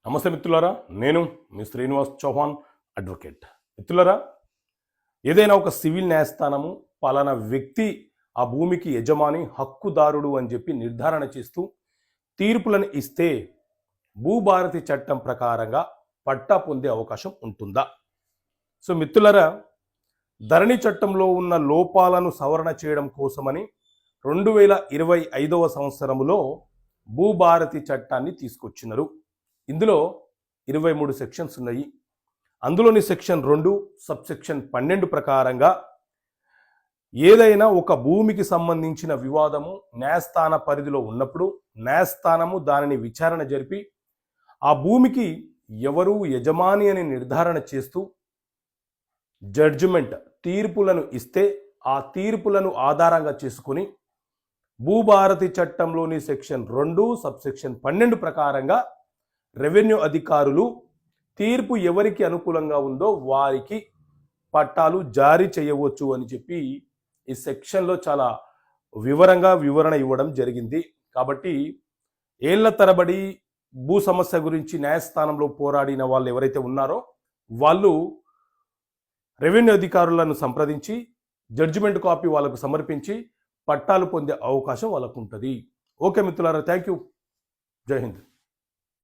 నమస్తే మిత్రులారా, నేను మీ శ్రీనివాస్ చౌహాన్ అడ్వకేట్. మిత్రులారా, ఏదైనా ఒక సివిల్ న్యాయస్థానము పలానా వ్యక్తి ఆ భూమికి యజమాని హక్కుదారుడు అని చెప్పి నిర్ధారణ చేస్తూ తీర్పులను ఇస్తే భూభారతి చట్టం ప్రకారంగా పట్టా పొందే అవకాశం ఉంటుందా? సో మిత్రులారా, ధరణి చట్టంలో ఉన్న లోపాలను సవరణ చేయడం కోసమని 2025వ సంవత్సరంలో భూభారతి చట్టాన్ని తీసుకొచ్చినారు. ఇందులో 23 సెక్షన్స్ ఉన్నాయి. అందులోని సెక్షన్ 2 సబ్సెక్షన్ 12 ప్రకారంగా ఏదైనా ఒక భూమికి సంబంధించిన వివాదము న్యాయస్థాన పరిధిలో ఉన్నప్పుడు న్యాయస్థానము దానిని విచారణ జరిపి ఆ భూమికి ఎవరు యజమాని అని నిర్ధారణ చేస్తూ జడ్జిమెంట్ తీర్పులను ఇస్తే ఆ తీర్పులను ఆధారంగా చేసుకుని భూభారతి చట్టంలోని సెక్షన్ 2 సబ్సెక్షన్ 12 ప్రకారంగా రెవెన్యూ అధికారులు తీర్పు ఎవరికి అనుకూలంగా ఉందో వారికి పట్టాలు జారీ చేయవచ్చు అని చెప్పి ఈ సెక్షన్లో చాలా వివరణ ఇవ్వడం జరిగింది. కాబట్టి ఏళ్ల తరబడి భూ సమస్య గురించి న్యాయస్థానంలో పోరాడిన వాళ్ళు ఎవరైతే ఉన్నారో వాళ్ళు రెవెన్యూ అధికారులను సంప్రదించి జడ్జిమెంట్ కాపీ వాళ్ళకు సమర్పించి పట్టాలు పొందే అవకాశం వాళ్ళకు ఉంటుంది. ఓకే మిత్రులారా, థ్యాంక్ యూ. జై హింద్.